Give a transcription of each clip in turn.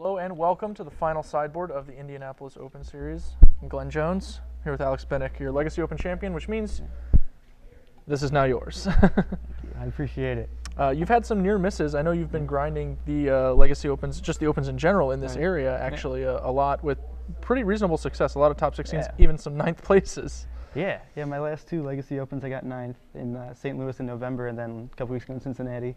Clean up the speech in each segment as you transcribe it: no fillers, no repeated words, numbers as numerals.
Hello and welcome to the final sideboard of the Indianapolis Open Series. I'm Glenn Jones, here with Alex Binek, your Legacy Open champion, which means this is now yours. I appreciate it. You've had some near misses. I know you've been grinding the Legacy Opens, just the Opens in general in this area, actually a lot with pretty reasonable success. A lot of top 16s, even some 9th places. Yeah, my last two Legacy Opens I got 9th in St. Louis in November and then a couple weeks ago in Cincinnati.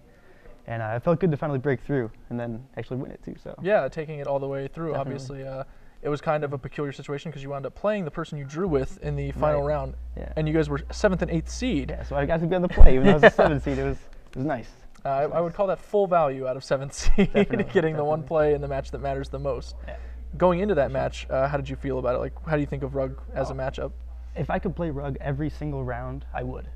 And it felt good to finally break through and then actually win it too. So yeah, taking it all the way through. Definitely. Obviously, it was kind of a peculiar situation because you wound up playing the person you drew with in the final round, and you guys were 7th and 8th seed. Yeah, so I got to be on the play even though I was a 7th seed. It was nice. I would call that full value out of 7th seed, getting the one play in the match that matters the most. Yeah. Going into that match, how did you feel about it? Like, how do you think of Rug as a matchup? If I could play Rug every single round, I would.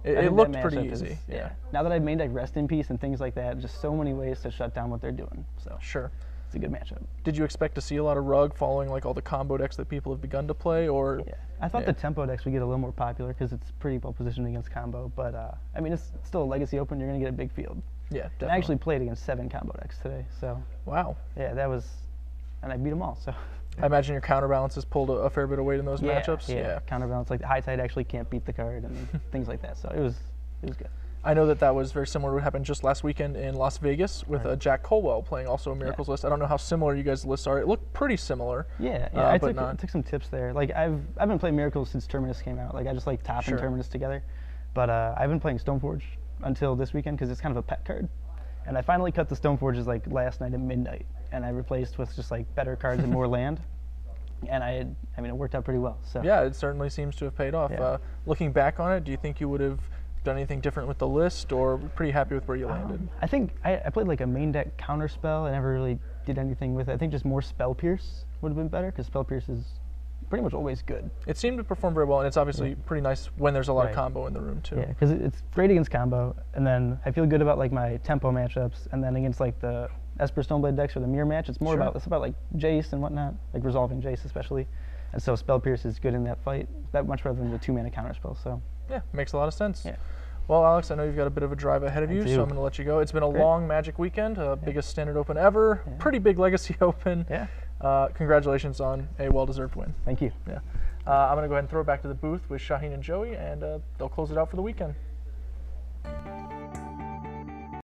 It looked pretty easy. Yeah. Now that I've made like Rest in Peace and things like that, just so many ways to shut down what they're doing. So sure, it's a good matchup. Did you expect to see a lot of Rug following like all the combo decks that people have begun to play, or? Yeah, I thought the tempo decks would get a little more popular because it's pretty well positioned against combo. But I mean, it's still a Legacy Open. You're gonna get a big field. Yeah, definitely. And I actually played against 7 combo decks today. So wow. Yeah, that was, and I beat them all. So. I imagine your counterbalance has pulled a fair bit of weight in those matchups. Yeah, counterbalance, like the high tide actually can't beat the card and things like that. So it was good. I know that was very similar to what happened just last weekend in Las Vegas with Jack Colwell playing also a Miracles list. I don't know how similar you guys' lists are. It looked pretty similar. Yeah, I took some tips there. Like I've been playing Miracles since Terminus came out. Like I just like Top and Terminus together. But I've been playing Stoneforge until this weekend because it's kind of a pet card. And I finally cut the Stoneforges like last night at midnight, and I replaced with just like better cards and more land. And I mean, it worked out pretty well. So yeah, it certainly seems to have paid off. Yeah. Looking back on it, do you think you would have done anything different with the list, or pretty happy with where you landed? I think I played like a main deck counter spell. I never really did anything with it. I think just more Spell Pierce would have been better because Spell Pierce is pretty much always good. It seemed to perform very well, and it's obviously pretty nice when there's a lot of combo in the room too. Yeah, because it's great against combo, and then I feel good about like my tempo matchups, and then against like the Esper Stoneblade decks or the mirror match, it's more about like Jace and whatnot, like resolving Jace especially, and so Spell Pierce is good in that fight, that much rather than the 2-mana counter spell. So yeah, makes a lot of sense. Yeah. Well, Alex, I know you've got a bit of a drive ahead of you, so I'm going to let you go. It's been a long Magic weekend, biggest Standard Open ever, pretty big Legacy Open. Yeah. Congratulations on a well-deserved win. Thank you. Yeah. I'm going to go ahead and throw it back to the booth with Shaheen and Joey, and they'll close it out for the weekend.